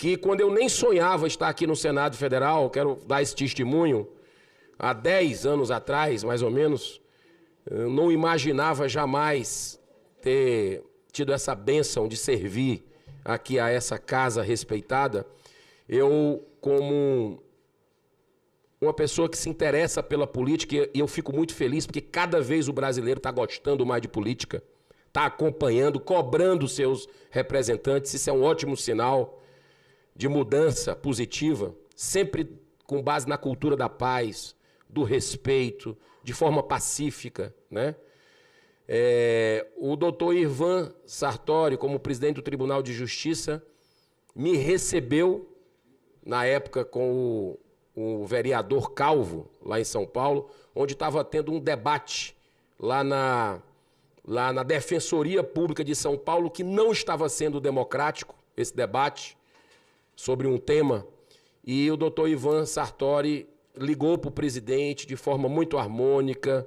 que quando eu nem sonhava estar aqui no Senado Federal, quero dar esse testemunho, há 10 anos atrás, mais ou menos, eu não imaginava jamais ter tido essa bênção de servir aqui a essa casa respeitada. Eu, como uma pessoa que se interessa pela política, e eu fico muito feliz porque cada vez o brasileiro está gostando mais de política, está acompanhando, cobrando seus representantes, isso é um ótimo sinal de mudança positiva, sempre com base na cultura da paz, do respeito, de forma pacífica, né? O doutor Irvan Sartori, como presidente do Tribunal de Justiça, me recebeu, na época, com o vereador Calvo, lá em São Paulo, onde estava tendo um debate lá na Defensoria Pública de São Paulo, que não estava sendo democrático, esse debate, sobre um tema, e o doutor Irvan Sartori ligou para o presidente de forma muito harmônica,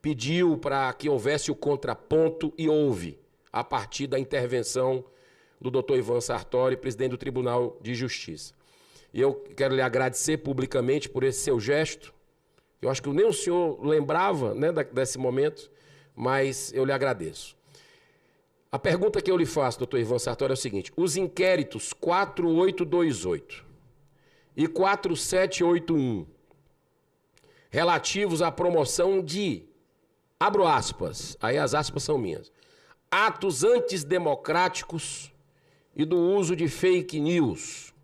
pediu para que houvesse o contraponto e houve, a partir da intervenção do doutor Irvan Sartori, presidente do Tribunal de Justiça. E eu quero lhe agradecer publicamente por esse seu gesto. Eu acho que nem o senhor lembrava, né, desse momento, mas eu lhe agradeço. A pergunta que eu lhe faço, doutor Irvan Sartori, é o seguinte: os inquéritos 4828 e 4781, relativos à promoção de, abro aspas, aí as aspas são minhas, atos antidemocráticos e do uso de fake news,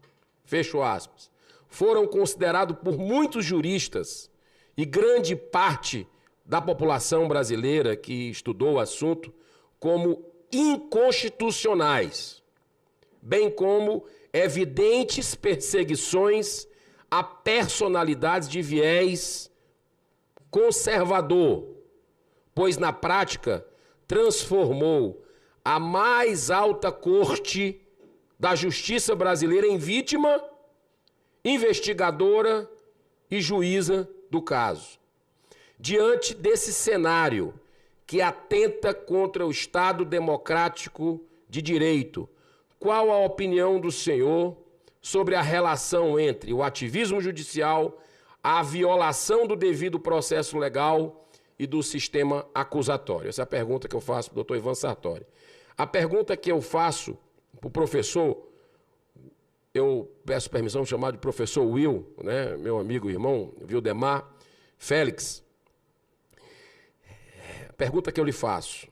fecho aspas, foram considerados por muitos juristas e grande parte da população brasileira que estudou o assunto como inconstitucionais, bem como evidentes perseguições a personalidades de viés conservador, pois na prática transformou a mais alta corte da justiça brasileira em vítima, investigadora e juíza do caso. Diante desse cenário que atenta contra o Estado democrático de direito, qual a opinião do senhor sobre a relação entre o ativismo judicial, a violação do devido processo legal e do sistema acusatório? Essa é a pergunta que eu faço para o doutor Irvan Sartori. A pergunta que eu faço para o professor, eu peço permissão de chamar de professor Will, né, meu amigo e irmão, Wildemar Félix. A pergunta que eu lhe faço: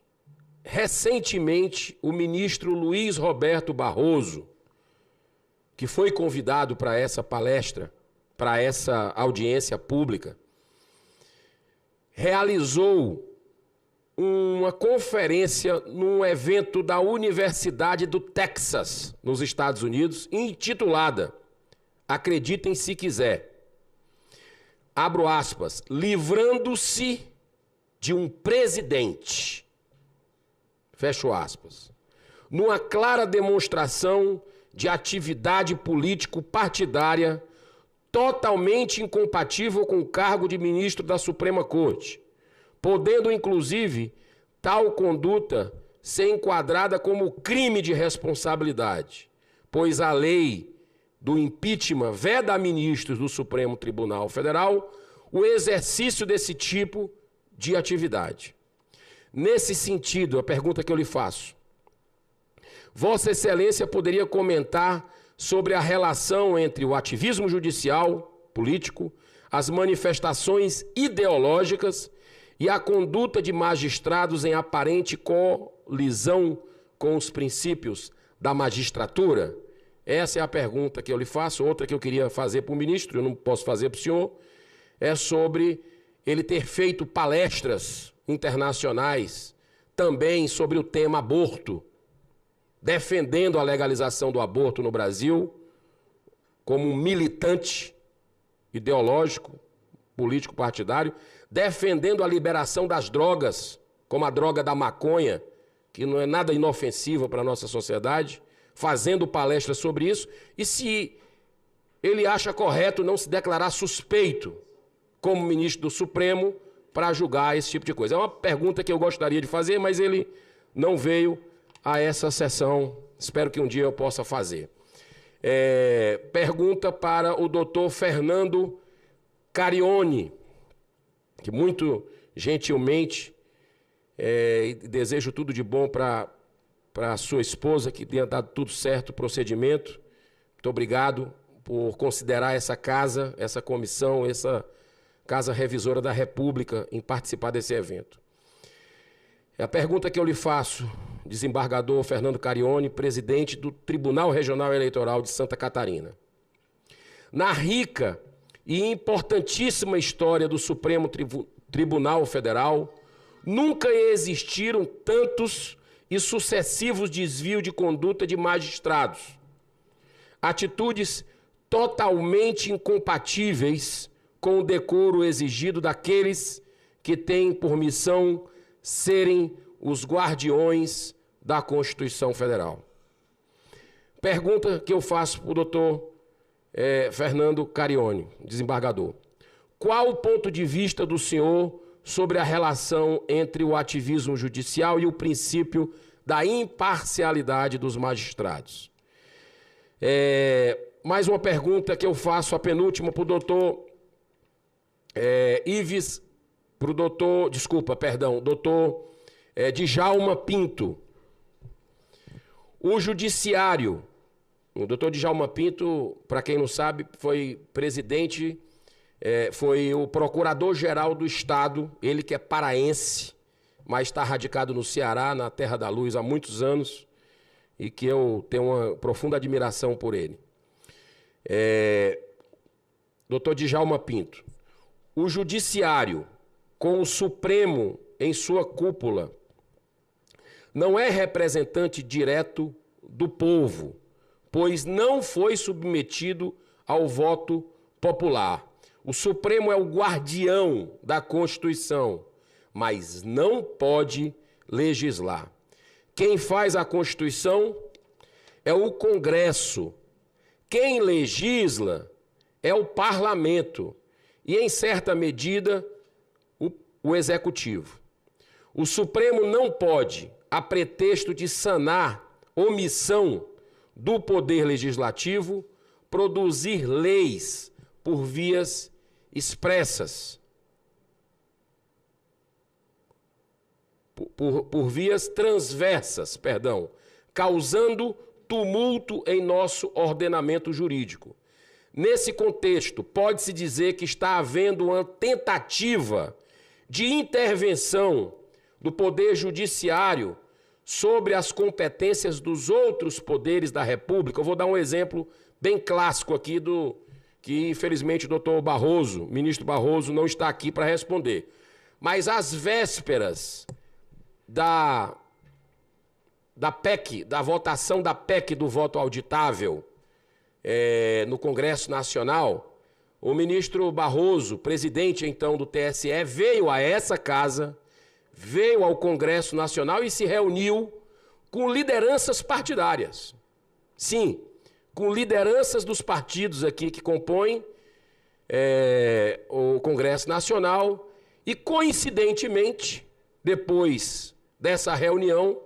recentemente, o ministro Luiz Roberto Barroso, que foi convidado para essa palestra, para essa audiência pública, realizou uma conferência num evento da Universidade do Texas, nos Estados Unidos, intitulada, acreditem se quiser, abro aspas, livrando-se de um presidente, fecho aspas, numa clara demonstração de atividade político-partidária totalmente incompatível com o cargo de ministro da Suprema Corte, podendo, inclusive, tal conduta ser enquadrada como crime de responsabilidade, pois a lei do impeachment veda a ministros do Supremo Tribunal Federal o exercício desse tipo de atividade. Nesse sentido, a pergunta que eu lhe faço: Vossa Excelência poderia comentar sobre a relação entre o ativismo judicial, político, as manifestações ideológicas e a conduta de magistrados em aparente colisão com os princípios da magistratura? Essa é a pergunta que eu lhe faço. Outra que eu queria fazer para o ministro, eu não posso fazer para o senhor, é sobre ele ter feito palestras internacionais também sobre o tema aborto, defendendo a legalização do aborto no Brasil, como um militante ideológico, político partidário, defendendo a liberação das drogas, como a droga da maconha, que não é nada inofensiva para a nossa sociedade, fazendo palestras sobre isso, e se ele acha correto não se declarar suspeito como ministro do Supremo para julgar esse tipo de coisa. É uma pergunta que eu gostaria de fazer, mas ele não veio a essa sessão. Espero que um dia eu possa fazer. Pergunta para o doutor Fernando Carione, que muito gentilmente desejo tudo de bom para a sua esposa, que tenha dado tudo certo o procedimento. Muito obrigado por considerar essa casa, essa comissão, essa Casa Revisora da República em participar desse evento. A pergunta que eu lhe faço, desembargador Fernando Carione, presidente do Tribunal Regional Eleitoral de Santa Catarina. Na rica e importantíssima história do Supremo Tribunal Federal, nunca existiram tantos e sucessivos desvios de conduta de magistrados. Atitudes totalmente incompatíveis com o decoro exigido daqueles que têm por missão serem os guardiões da Constituição Federal. Pergunta que eu faço para o doutor Fernando Carione, desembargador. Qual o ponto de vista do senhor sobre a relação entre o ativismo judicial e o princípio da imparcialidade dos magistrados? Mais uma pergunta que eu faço, a penúltima, para o doutor doutor Djalma Pinto. O judiciário, o doutor Djalma Pinto, para quem não sabe, foi presidente, foi o procurador-geral do Estado, ele que é paraense, mas está radicado no Ceará, na Terra da Luz, há muitos anos, e que eu tenho uma profunda admiração por ele. Doutor Djalma Pinto, o judiciário, com o Supremo em sua cúpula, não é representante direto do povo, pois não foi submetido ao voto popular. O Supremo é o guardião da Constituição, mas não pode legislar. Quem faz a Constituição é o Congresso. Quem legisla é o Parlamento e, em certa medida, o Executivo. O Supremo não pode, a pretexto de sanar omissão do Poder Legislativo, produzir leis por vias expressas, por vias transversas, causando tumulto em nosso ordenamento jurídico. Nesse contexto, pode-se dizer que está havendo uma tentativa de intervenção do Poder Judiciário sobre as competências dos outros poderes da República. Eu vou dar um exemplo bem clássico aqui que, infelizmente, o doutor Barroso, ministro Barroso, não está aqui para responder. Mas às vésperas da PEC, da votação da PEC do voto auditável no Congresso Nacional, o ministro Barroso, presidente então do TSE, veio a essa casa, veio ao Congresso Nacional e se reuniu com lideranças partidárias. Sim, com lideranças dos partidos aqui que compõem o Congresso Nacional e, coincidentemente, depois dessa reunião,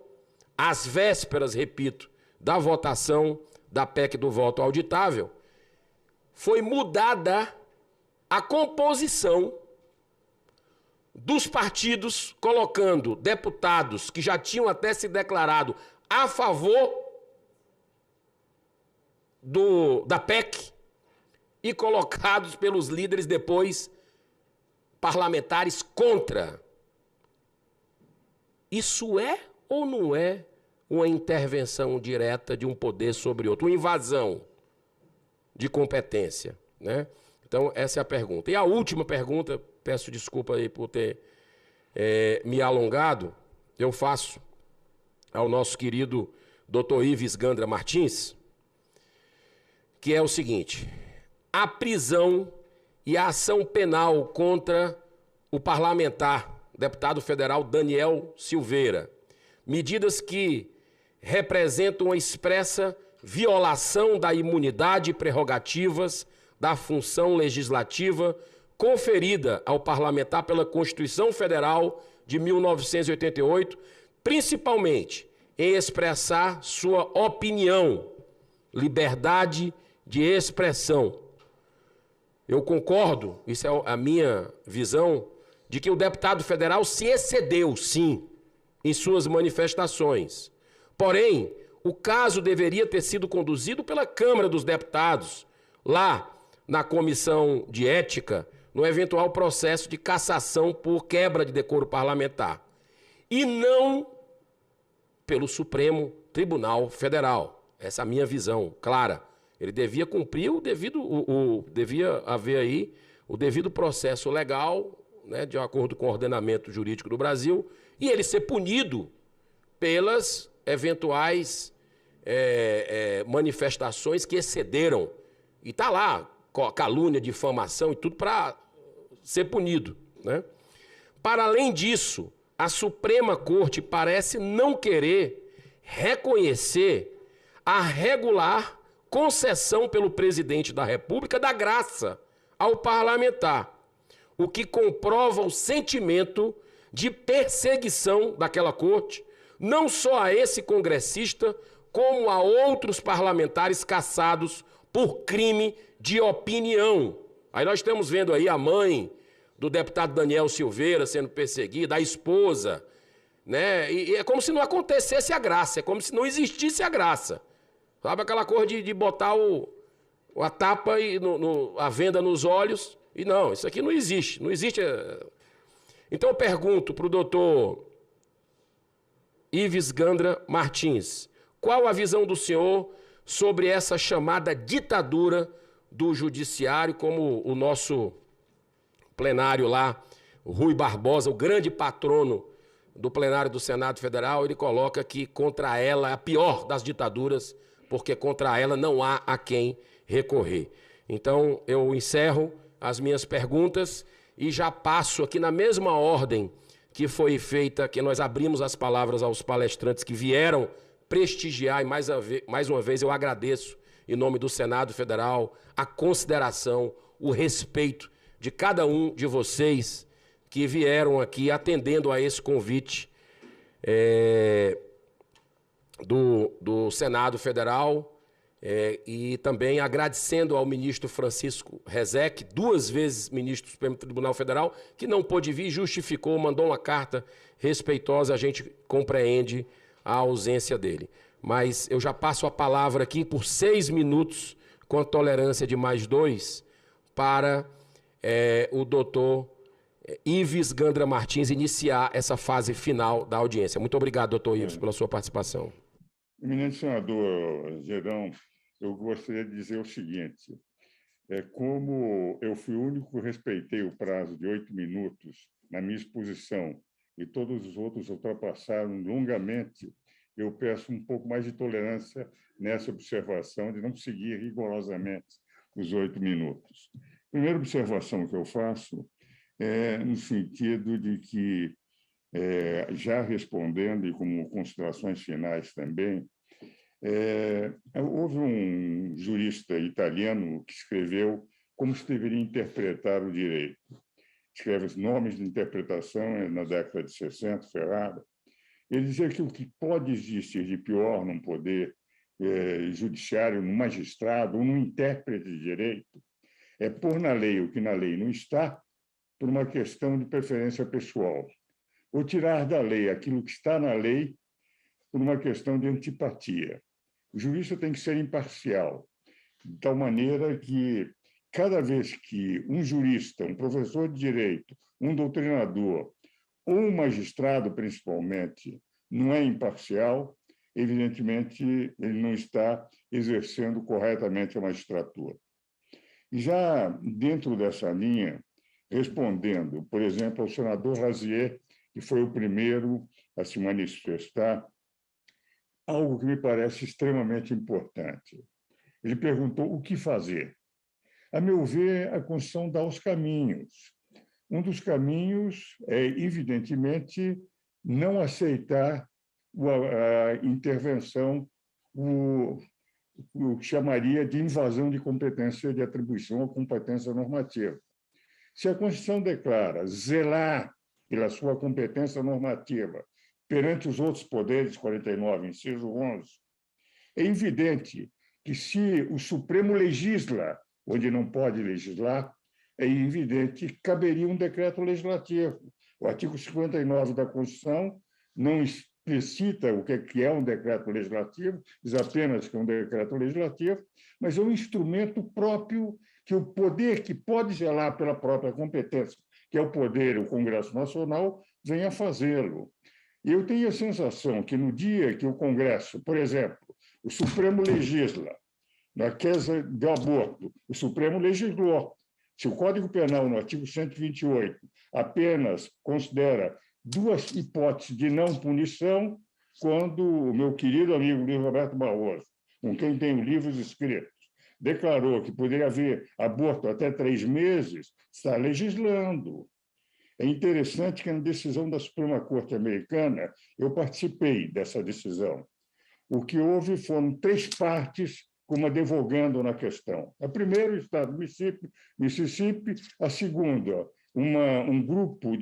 às vésperas, repito, da votação da PEC do voto auditável, foi mudada a composição dos partidos, colocando deputados que já tinham até se declarado a favor da PEC e colocados pelos líderes depois parlamentares contra. Isso é ou não é uma intervenção direta de um poder sobre outro, uma invasão de competência, né? Então, essa é a pergunta. E a última pergunta, peço desculpa aí por ter me alongado, eu faço ao nosso querido Dr. Ives Gandra Martins, que é o seguinte: a prisão e a ação penal contra o parlamentar, deputado federal Daniel Silveira, medidas que representam uma expressa violação da imunidade e prerrogativas da função legislativa conferida ao parlamentar pela Constituição Federal de 1988, principalmente em expressar sua opinião liberdade de expressão. Eu concordo, isso é a minha visão, de que o deputado federal se excedeu, sim, em suas manifestações. Porém, o caso deveria ter sido conduzido pela Câmara dos Deputados, lá na Comissão de Ética, no eventual processo de cassação por quebra de decoro parlamentar. E não pelo Supremo Tribunal Federal. Essa é a minha visão clara. Ele devia cumprir devia haver aí o devido processo legal, né, de acordo com o ordenamento jurídico do Brasil, e ele ser punido pelas eventuais manifestações que excederam. E está lá, calúnia, difamação e tudo para ser punido, né? Para além disso, a Suprema Corte parece não querer reconhecer a regular concessão pelo presidente da República da graça ao parlamentar, o que comprova o sentimento de perseguição daquela corte, não só a esse congressista, como a outros parlamentares cassados por crime de opinião. Aí nós estamos vendo aí a mãe do deputado Daniel Silveira sendo perseguida, a esposa, né? E é como se não acontecesse a graça, é como se não existisse a graça. Sabe aquela coisa de botar a tapa e a venda nos olhos? E não, isso aqui não existe. Não existe. Então eu pergunto para o doutor Ives Gandra Martins, qual a visão do senhor sobre essa chamada ditadura do judiciário, como o nosso plenário lá, Rui Barbosa, o grande patrono do plenário do Senado Federal, ele coloca que contra ela é a pior das ditaduras, porque contra ela não há a quem recorrer. Então, eu encerro as minhas perguntas e já passo aqui na mesma ordem que foi feita, que nós abrimos as palavras aos palestrantes que vieram prestigiar, e mais uma vez eu agradeço, em nome do Senado Federal, a consideração, o respeito de cada um de vocês que vieram aqui atendendo a esse convite do Senado Federal, e também agradecendo ao ministro Francisco Rezec, 2 vezes ministro do Supremo Tribunal Federal, que não pôde vir, justificou, mandou uma carta respeitosa, a gente compreende a ausência dele. Mas eu já passo a palavra aqui por 6 minutos, com a tolerância de mais 2, para o doutor Ives Gandra Martins iniciar essa fase final da audiência. Muito obrigado, doutor Ives, pela sua participação. Eminente senador Gerão, eu gostaria de dizer o seguinte, como eu fui o único que respeitei o prazo de 8 minutos na minha exposição e todos os outros ultrapassaram longamente, eu peço um pouco mais de tolerância nessa observação de não seguir rigorosamente os 8 minutos. A primeira observação que eu faço é no sentido de que, já respondendo e como considerações finais também, houve um jurista italiano que escreveu como se deveria interpretar o direito. Escreve os nomes de interpretação na década de 60, Ferrara. Ele dizia que o que pode existir de pior num poder judiciário, num magistrado ou num intérprete de direito, é pôr na lei o que na lei não está por uma questão de preferência pessoal, ou tirar da lei aquilo que está na lei por uma questão de antipatia. O jurista tem que ser imparcial, de tal maneira que, cada vez que um jurista, um professor de direito, um doutrinador, ou um magistrado, principalmente, não é imparcial, evidentemente, ele não está exercendo corretamente a magistratura. E já dentro dessa linha, respondendo, por exemplo, ao senador Razier, que foi o primeiro a se manifestar, algo que me parece extremamente importante. Ele perguntou o que fazer. A meu ver, a Constituição dá os caminhos. Um dos caminhos é, evidentemente, não aceitar a intervenção, o que chamaria de invasão de competência de atribuição à competência normativa. Se a Constituição declara zelar pela sua competência normativa perante os outros poderes, 49, inciso 11, é evidente que, se o Supremo legisla onde não pode legislar, é evidente que caberia um decreto legislativo. O artigo 59 da Constituição não explicita o que é um decreto legislativo, diz apenas que é um decreto legislativo, mas é um instrumento próprio que o poder que pode zelar pela própria competência, que é o poder, o Congresso Nacional, venha fazê-lo. E eu tenho a sensação que, no dia que o Congresso, por exemplo, o Supremo legisla na questão do aborto, o Supremo legislou. Se o Código Penal, no artigo 128, apenas considera duas hipóteses de não punição, quando o meu querido amigo Luiz Roberto Barroso, com quem tenho livros escritos, declarou que poderia haver aborto até 3 meses, está legislando. É interessante que, na decisão da Suprema Corte Americana, eu participei dessa decisão. O que houve foram 3 partes como advogando na questão. A primeira, o Estado do Mississippi. A segunda, um grupo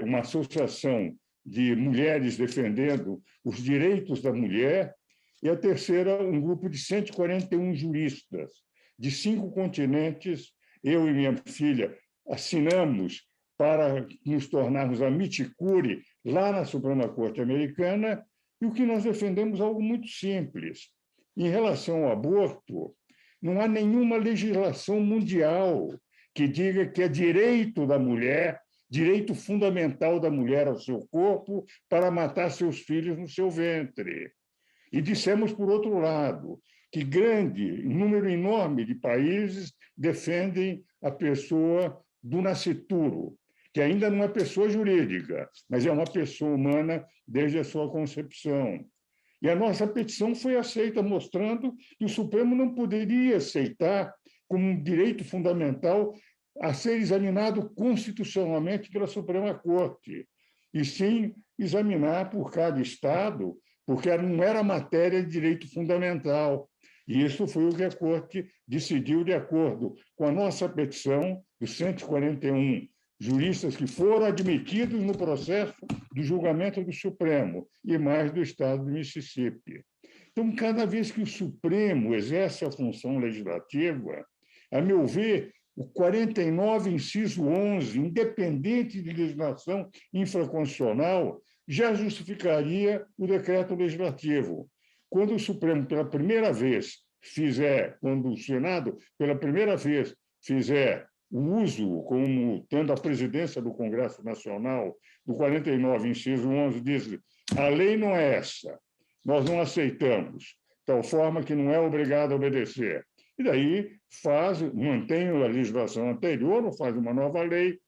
uma associação de mulheres defendendo os direitos da mulher. E a terceira, um grupo de 141 juristas de 5 continentes. Eu e minha filha assinamos para nos tornarmos amiticuri lá na Suprema Corte Americana, e o que nós defendemos é algo muito simples. Em relação ao aborto, não há nenhuma legislação mundial que diga que é direito da mulher, direito fundamental da mulher ao seu corpo, para matar seus filhos no seu ventre. E dissemos, por outro lado, que número enorme de países defendem a pessoa do nascituro, que ainda não é pessoa jurídica, mas é uma pessoa humana desde a sua concepção. E a nossa petição foi aceita, mostrando que o Supremo não poderia aceitar como um direito fundamental a ser examinado constitucionalmente pela Suprema Corte, e sim examinar por cada Estado, porque não era matéria de direito fundamental. E isso foi o que a Corte decidiu de acordo com a nossa petição dos 141 juristas que foram admitidos no processo do julgamento do Supremo e mais do Estado do Mississippi. Então, cada vez que o Supremo exerce a função legislativa, a meu ver, o 49, inciso 11, independente de legislação infraconstitucional, já justificaria o decreto legislativo. Quando o Supremo, pela primeira vez, quando o Senado, pela primeira vez, fizer o uso, como tendo a presidência do Congresso Nacional, do 49, inciso 11, diz: a lei não é essa, nós não aceitamos, tal forma que não é obrigado a obedecer. E daí mantém a legislação anterior, ou faz uma nova lei,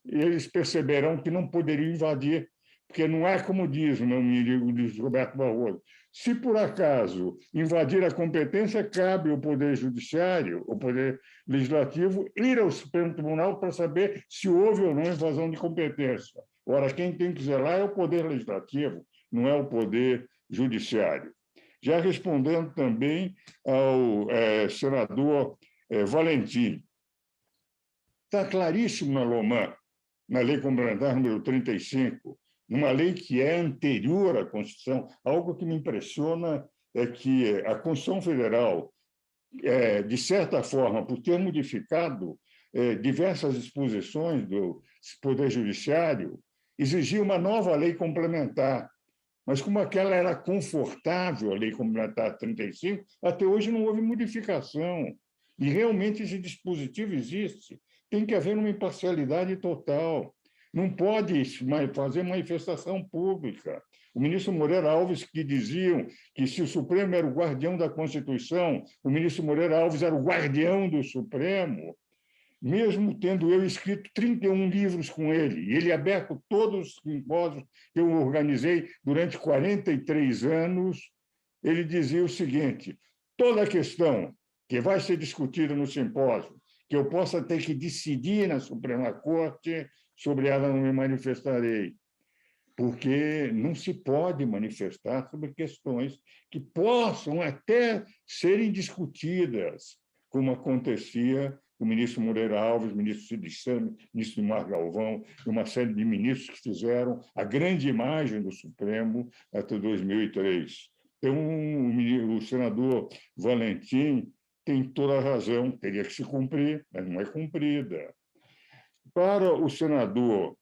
e eles perceberão que não poderiam invadir, porque não é como diz o meu amigo Luiz Roberto Barroso. Se, por acaso, invadir a competência, cabe ao Poder Judiciário, ao Poder Legislativo, ir ao Supremo Tribunal para saber se houve ou não invasão de competência. Ora, quem tem que zelar é o Poder Legislativo, não é o Poder Judiciário. Já respondendo também ao senador Valentim, está claríssimo na LOMAN, na Lei Complementar número 35, numa lei que é anterior à Constituição. Algo que me impressiona é que a Constituição Federal, de certa forma, por ter modificado diversas disposições do Poder Judiciário, exigia uma nova lei complementar. Mas, como aquela era confortável, a Lei Complementar 35, até hoje não houve modificação. E realmente esse dispositivo existe. Tem que haver uma imparcialidade total. Não pode fazer manifestação pública. O ministro Moreira Alves, que diziam que, se o Supremo era o guardião da Constituição, o ministro Moreira Alves era o guardião do Supremo, mesmo tendo eu escrito 31 livros com ele, e ele aberto todos os simpósios que eu organizei durante 43 anos, ele dizia o seguinte: toda a questão que vai ser discutida no simpósio, que eu possa ter que decidir na Suprema Corte, sobre ela não me manifestarei, porque não se pode manifestar sobre questões que possam até serem discutidas, como acontecia com o ministro Moreira Alves, ministro Cid Sami, ministro Mar Galvão, e uma série de ministros que fizeram a grande imagem do Supremo até 2003. Então, o senador Valentim tem toda a razão, teria que se cumprir, mas não é cumprida. Para o senador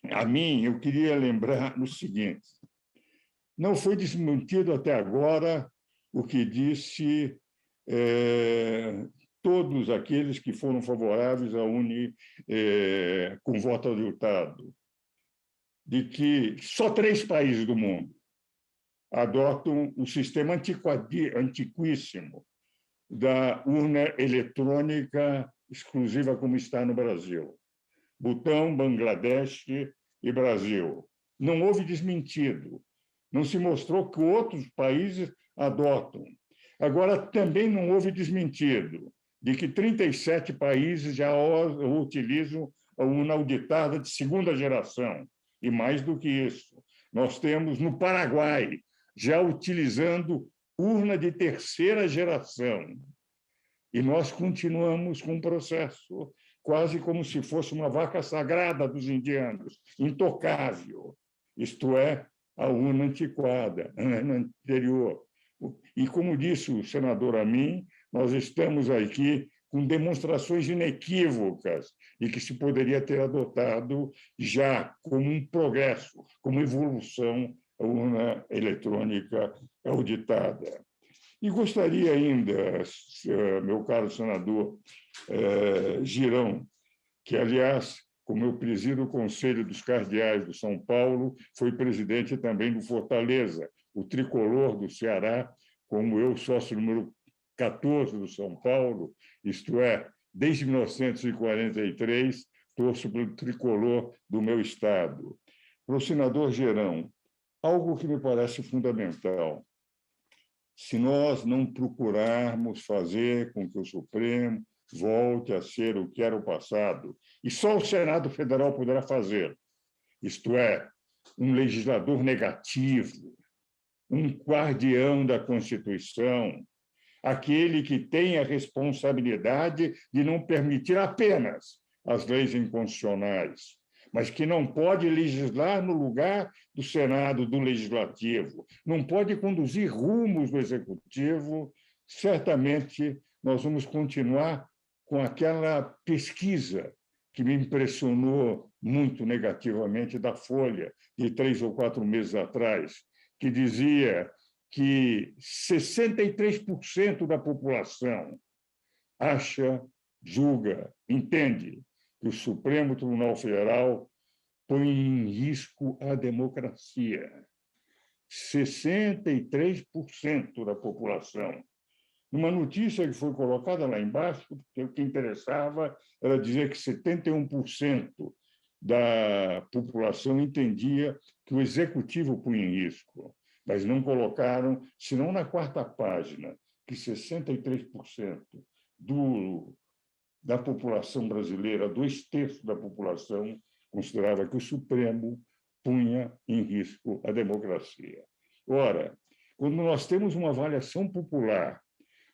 Amin, eu queria lembrar o seguinte: não foi desmentido até agora o que disse todos aqueles que foram favoráveis à Uni com voto adiantado, de que só 3 países do mundo adotam o sistema antiquíssimo da urna eletrônica exclusiva como está no Brasil. Butão, Bangladesh e Brasil. Não houve desmentido. Não se mostrou que outros países adotam. Agora, também não houve desmentido de que 37 países já utilizam a urna auditada de segunda geração. E mais do que isso, nós temos no Paraguai já utilizando urna de terceira geração. E nós continuamos com um processo quase como se fosse uma vaca sagrada dos indianos, intocável, isto é, a urna antiquada, anterior. E, como disse o senador Amin, nós estamos aqui com demonstrações inequívocas de que se poderia ter adotado já como um progresso, como evolução, a urna eletrônica auditada. E gostaria ainda, meu caro senador Girão, que, aliás, como eu presido o Conselho dos Cardeais do São Paulo, foi presidente também do Fortaleza, o tricolor do Ceará, como eu, sócio número 14 do São Paulo, isto é, desde 1943, torço pelo tricolor do meu estado. Para o senador Girão, algo que me parece fundamental: se nós não procurarmos fazer com que o Supremo volte a ser o que era o passado, e só o Senado Federal poderá fazer, isto é, um legislador negativo, um guardião da Constituição, aquele que tem a responsabilidade de não permitir apenas as leis inconstitucionais, mas que não pode legislar no lugar do Senado, do Legislativo, não pode conduzir rumos do Executivo, certamente nós vamos continuar com aquela pesquisa que me impressionou muito negativamente da Folha, de 3 ou 4 meses atrás, que dizia que 63% da população acha, julga, entende que o Supremo Tribunal Federal põe em risco a democracia. 63% da população. Numa notícia que foi colocada lá embaixo, porque o que interessava era dizer que 71% da população entendia que o Executivo punha em risco, mas não colocaram, senão na 4ª página, que 63% da população brasileira, 2/3 da população, considerava que o Supremo punha em risco a democracia. Ora, quando nós temos uma avaliação popular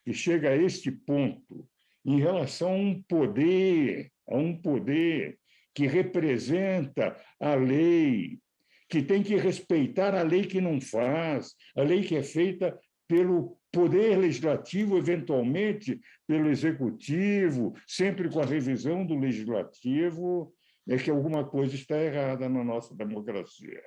que chega a este ponto, em relação a um poder que representa a lei, que tem que respeitar a lei que não faz, a lei que é feita pelo Poder Legislativo, eventualmente pelo Executivo, sempre com a revisão do Legislativo, é que alguma coisa está errada na nossa democracia.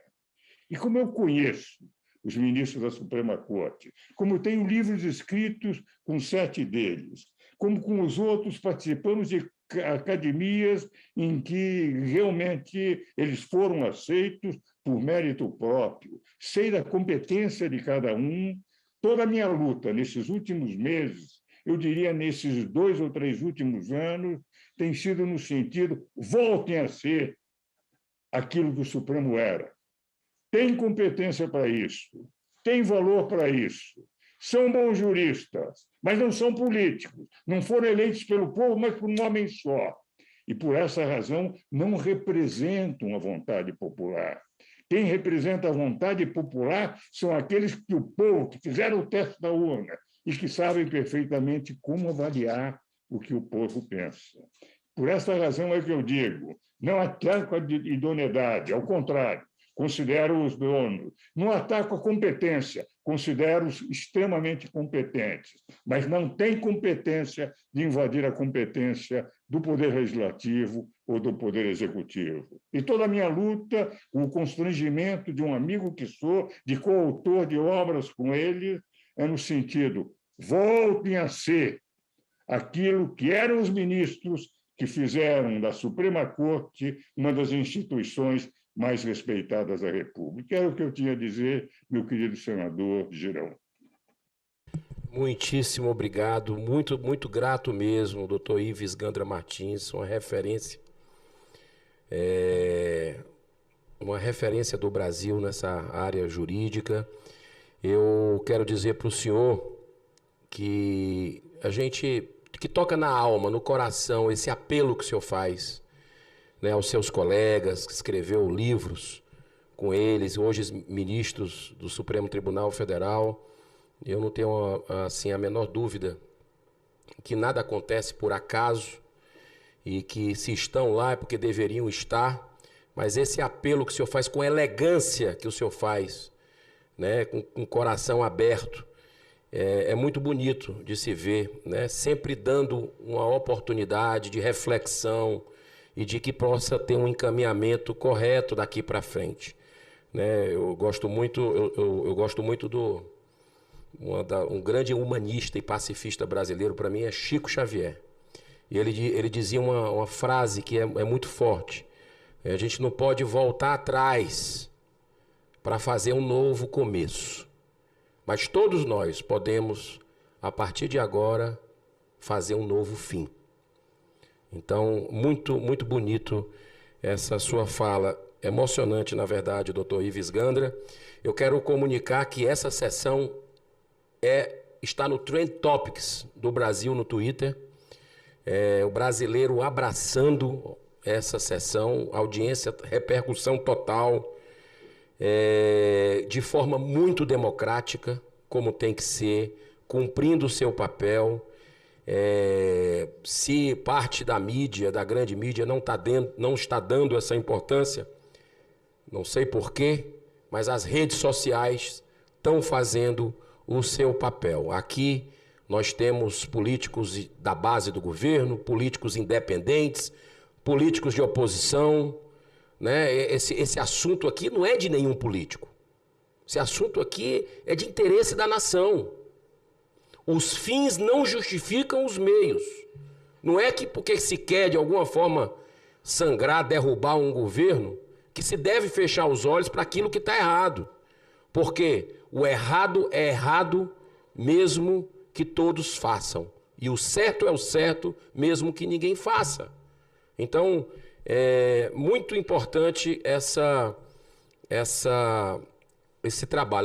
E como eu conheço os ministros da Suprema Corte, como eu tenho livros escritos com 7 deles, como com os outros participamos de academias em que realmente eles foram aceitos por mérito próprio, sei da competência de cada um. Toda a minha luta nesses últimos meses, eu diria nesses 2 ou 3 últimos anos, tem sido no sentido: voltem a ser aquilo que o Supremo era. Tem competência para isso, tem valor para isso, são bons juristas, mas não são políticos, não foram eleitos pelo povo, mas por um homem só. E, por essa razão, não representam a vontade popular. Quem representa a vontade popular são aqueles que o povo, que fizeram o teste da urna e que sabem perfeitamente como avaliar o que o povo pensa. Por essa razão é que eu digo, não ataco a idoneidade, ao contrário, considero os donos, não ataco a competência, considero-os extremamente competentes, mas não têm competência de invadir a competência do Poder Legislativo ou do Poder Executivo. E toda a minha luta, o constrangimento de um amigo que sou, de coautor de obras com ele, é no sentido: voltem a ser aquilo que eram os ministros que fizeram da Suprema Corte uma das instituições mais respeitadas da República. Era o que eu tinha a dizer, meu querido senador Girão. Muitíssimo obrigado, muito, muito grato mesmo, doutor Ives Gandra Martins, uma referência do Brasil nessa área jurídica. Eu quero dizer para o senhor que que toca na alma, no coração, esse apelo que o senhor faz, né, aos seus colegas, que escreveu livros com eles, hoje ministros do Supremo Tribunal Federal. Eu não tenho assim, a menor dúvida que nada acontece por acaso e que se estão lá é porque deveriam estar, mas esse apelo que o senhor faz com elegância que o senhor faz, né, com o coração aberto, é muito bonito de se ver, né, sempre dando uma oportunidade de reflexão e de que possa ter um encaminhamento correto daqui para frente, né? Eu gosto muito do um grande humanista e pacifista brasileiro, para mim, é Chico Xavier. E ele dizia uma frase que é muito forte: a gente não pode voltar atrás para fazer um novo começo, mas todos nós podemos, a partir de agora, fazer um novo fim. Então, muito, muito bonito essa sua fala, emocionante, na verdade, doutor Ives Gandra. Eu quero comunicar que essa sessão está no Trend Topics do Brasil no Twitter. O brasileiro abraçando essa sessão, audiência, repercussão total, de forma muito democrática, como tem que ser, cumprindo o seu papel. Se parte da mídia, da grande mídia, não está dando essa importância, não sei porquê, mas as redes sociais estão fazendo o seu papel. Aqui nós temos políticos da base do governo, políticos independentes, políticos de oposição, né? Esse assunto aqui não é de nenhum político. Esse assunto aqui é de interesse da nação. Os fins não justificam os meios. Não é que porque se quer de alguma forma sangrar, derrubar um governo, que se deve fechar os olhos para aquilo que está errado. Porque o errado é errado mesmo que todos façam. E o certo é o certo mesmo que ninguém faça. Então, é muito importante esse trabalho.